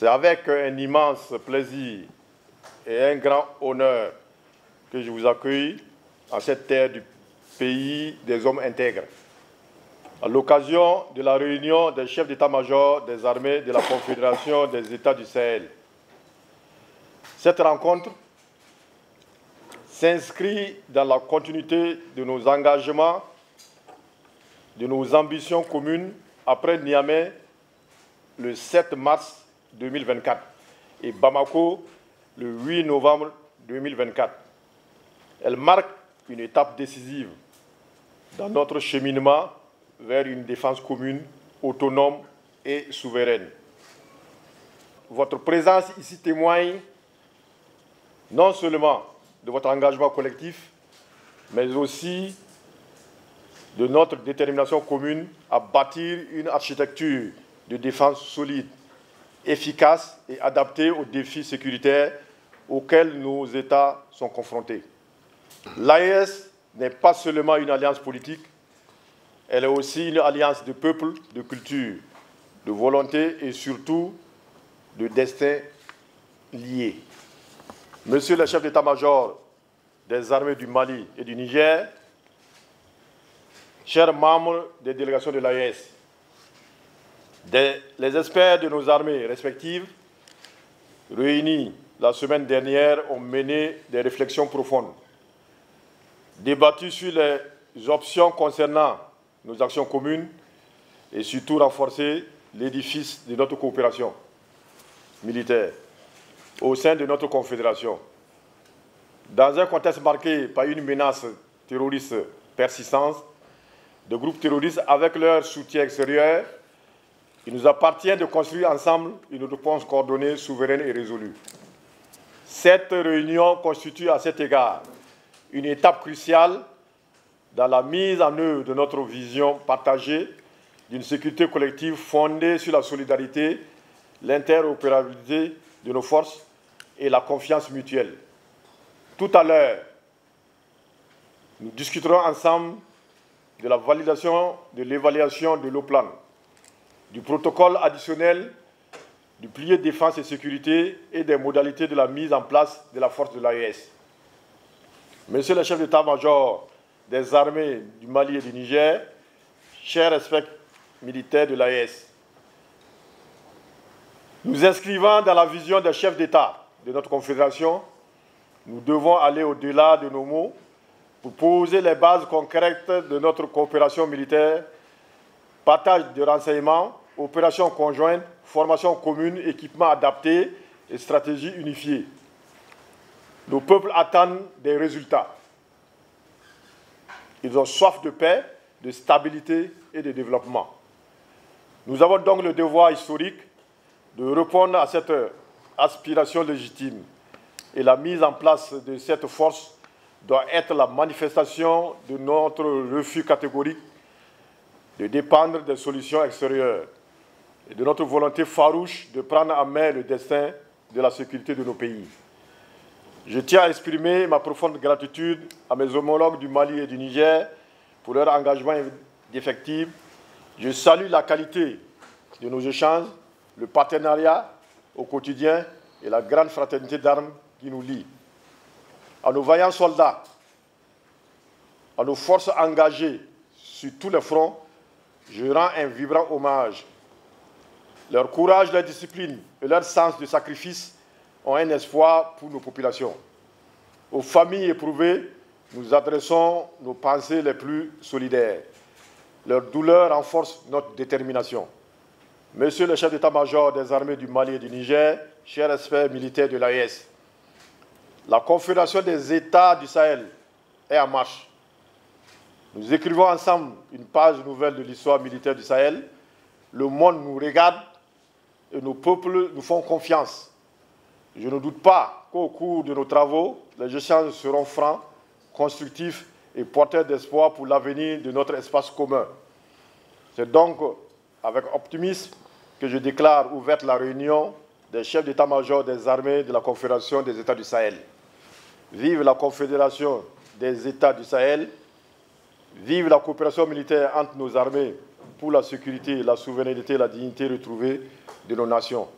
C'est avec un immense plaisir et un grand honneur que je vous accueille en cette terre du pays des hommes intègres. À l'occasion de la réunion des chefs d'état-major des armées de la Confédération des États du Sahel. Cette rencontre s'inscrit dans la continuité de nos engagements, de nos ambitions communes après Niamey le 7 mars 2024 et Bamako le 8 novembre 2024. Elle marque une étape décisive dans notre cheminement vers une défense commune, autonome et souveraine. Votre présence ici témoigne non seulement de votre engagement collectif, mais aussi de notre détermination commune à bâtir une architecture de défense solide, efficace et adaptée aux défis sécuritaires auxquels nos États sont confrontés. L'AES n'est pas seulement une alliance politique, elle est aussi une alliance de peuples, de culture, de volonté et surtout de destin liés. Monsieur le chef d'état-major des armées du Mali et du Niger, chers membres des délégations de l'AES, les experts de nos armées respectives, réunis la semaine dernière, ont mené des réflexions profondes, débattu sur les options concernant nos actions communes et surtout renforcer l'édifice de notre coopération militaire au sein de notre confédération. Dans un contexte marqué par une menace terroriste persistante, de groupes terroristes avec leur soutien extérieur, il nous appartient de construire ensemble une réponse coordonnée, souveraine et résolue. Cette réunion constitue à cet égard une étape cruciale dans la mise en œuvre de notre vision partagée d'une sécurité collective fondée sur la solidarité, l'interopérabilité de nos forces et la confiance mutuelle. Tout à l'heure, nous discuterons ensemble de la validation de l'évaluation de l'OPLAN, du protocole additionnel, du pilier défense et sécurité et des modalités de la mise en place de la force de l'AES. Monsieur le chef d'état-major des armées du Mali et du Niger, chers experts militaires de l'AES, nous inscrivant dans la vision des chefs d'État de notre confédération, nous devons aller au-delà de nos mots pour poser les bases concrètes de notre coopération militaire, partage de renseignements, opérations conjointes, formation commune, équipements adaptés et stratégies unifiées. Nos peuples attendent des résultats. Ils ont soif de paix, de stabilité et de développement. Nous avons donc le devoir historique de répondre à cette aspiration légitime. Et la mise en place de cette force doit être la manifestation de notre refus catégorique de dépendre des solutions extérieures et de notre volonté farouche de prendre en main le destin de la sécurité de nos pays. Je tiens à exprimer ma profonde gratitude à mes homologues du Mali et du Niger pour leur engagement d'effectif. Je salue la qualité de nos échanges, le partenariat au quotidien et la grande fraternité d'armes qui nous lient. À nos vaillants soldats, à nos forces engagées sur tous les fronts, je rends un vibrant hommage. Leur courage, leur discipline et leur sens du sacrifice ont un espoir pour nos populations. Aux familles éprouvées, nous adressons nos pensées les plus solidaires. Leur douleur renforce notre détermination. Monsieur le chef d'état-major des armées du Mali et du Niger, chers experts militaires de l'AES, la Confédération des États du Sahel est en marche. Nous écrivons ensemble une page nouvelle de l'histoire militaire du Sahel. Le monde nous regarde et nos peuples nous font confiance. Je ne doute pas qu'au cours de nos travaux, les échanges seront francs, constructifs et porteurs d'espoir pour l'avenir de notre espace commun. C'est donc avec optimisme que je déclare ouverte la réunion des chefs d'état-major des armées de la Confédération des États du Sahel. Vive la Confédération des États du Sahel, vive la coopération militaire entre nos armées pour la sécurité, la souveraineté et la dignité retrouvée de nos nations.